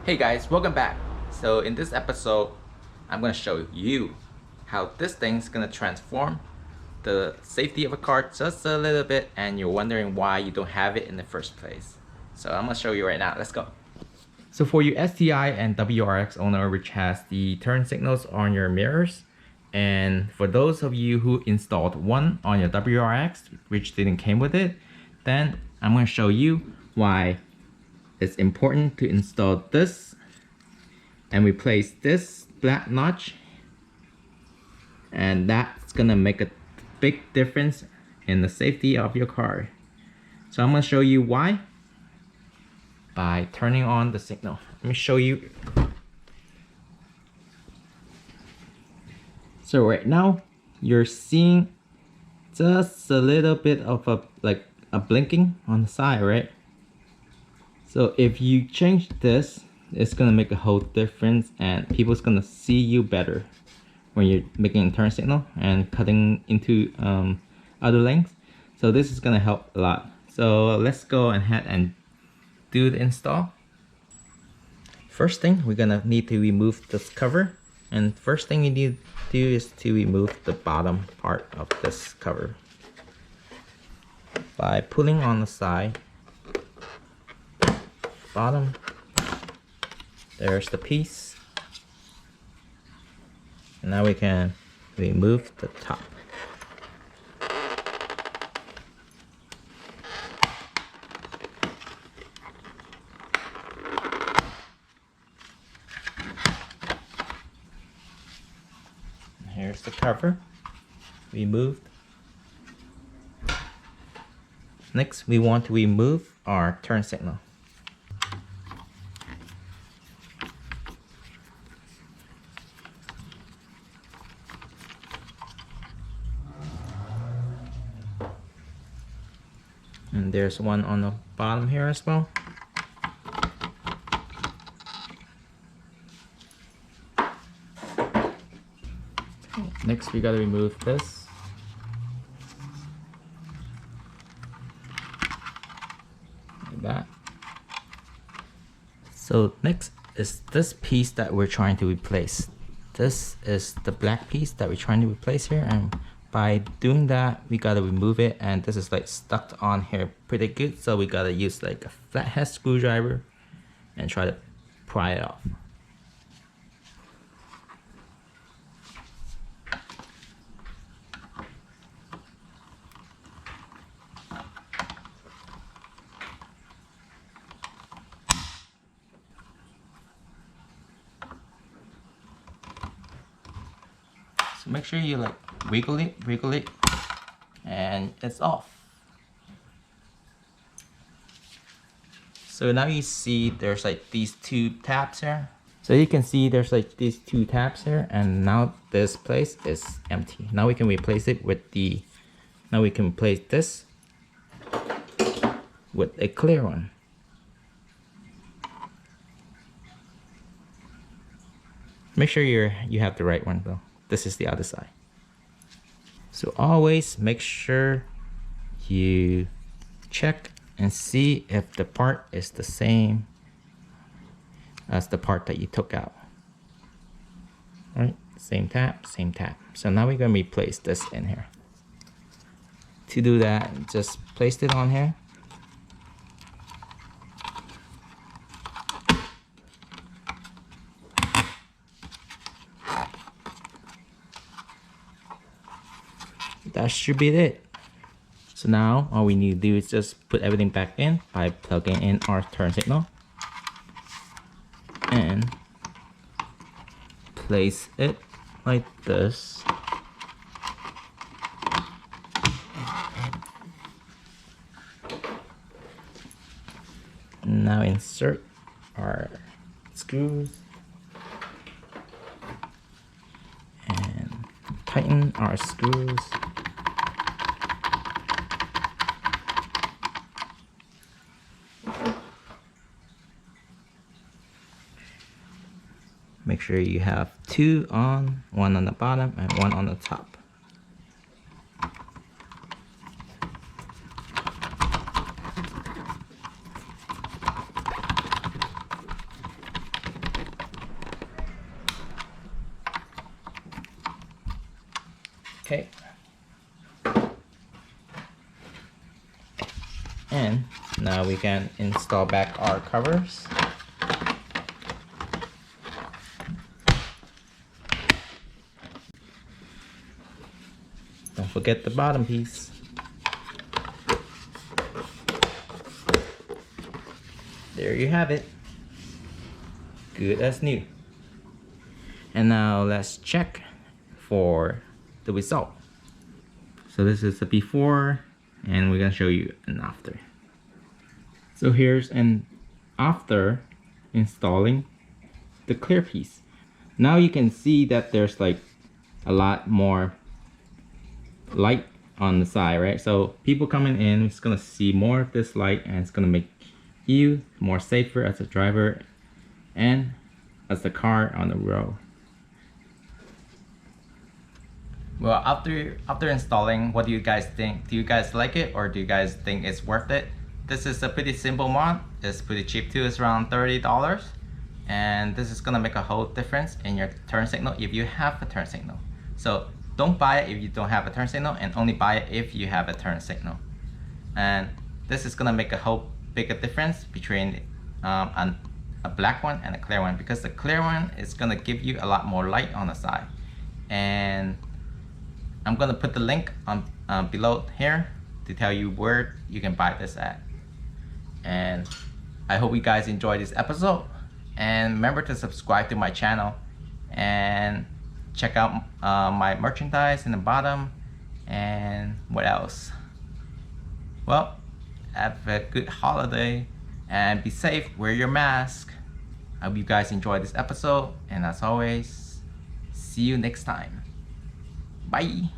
Hey guys, welcome back. So in this episode, I'm gonna show you how this thing's gonna transform the safety of a car just a little bit, and you're wondering why you don't have it in the first place. So I'm gonna show you right now. Let's go. So for you STI and WRX owner which has the turn signals on your mirrors, and for those of you who installed one on your WRX which didn't came with it, then I'm gonna show you why it's important to install this and replace this black notch, and that's gonna make a big difference in the safety of your car. So I'm gonna show you why by turning on the signal. Let me show you. So right now you're seeing just a little bit of a blinking on the side, right? So if you change this, it's gonna make a whole difference, and people's gonna see you better when you're making a turn signal and cutting into other lanes. So this is gonna help a lot. So let's go ahead and do the install. First thing, we're gonna need to remove this cover, and first thing you need to do is to remove the bottom part of this cover by pulling on the side. Bottom, there's the piece. And now we can remove the top. And here's the cover removed. Next, we want to remove our turn signal. And there's one on the bottom here as well. Next, we gotta remove this. Like that. So next is this piece that we're trying to replace. This is the black piece that we're trying to replace here, and by doing that, we gotta remove it, and this is like stuck on here pretty good, so we gotta use like a flathead screwdriver and try to pry it off. So make sure you like wiggle it, and it's off. So now you see there's like these two tabs here. So you can see there's like these two tabs here, and now this place is empty. Now we can replace it with now we can replace this with a clear one. Make sure you have the right one though. This is the other side. So always make sure you check and see if the part is the same as the part that you took out. All right, same tab, same tab. So now we're gonna replace this in here. To do that, just place it on here. That should be it. So now all we need to do is just put everything back in by plugging in our turn signal and place it like this. Now insert our screws and tighten our screws. Make sure you have two on, one on the bottom and one on the top. Okay. And now we can install back our covers. Don't forget the bottom piece. There you have it. Good as new. And now let's check for the result. So this is the before, and we're gonna show you an after. So here's an after installing the clear piece. Now you can see that there's like a lot more light on the side, right? So people coming in is gonna see more of this light, and it's gonna make you more safer as a driver and as the car on the road. Well, after installing, what do you guys think? Do you guys like it, or do you guys think it's worth it? This is a pretty simple mod. It's pretty cheap too. It's around $30, and this is gonna make a whole difference in your turn signal if you have a turn signal. So don't buy it if you don't have a turn signal, and only buy it if you have a turn signal. And this is gonna make a whole bigger difference between a black one and a clear one, because the clear one is gonna give you a lot more light on the side. And I'm gonna put the link on below here to tell you where you can buy this at. And I hope you guys enjoyed this episode, and remember to subscribe to my channel and check out my merchandise in the bottom. And what else? Well, have a good holiday and be safe, wear your mask. I hope you guys enjoyed this episode, and as always, see you next time. Bye.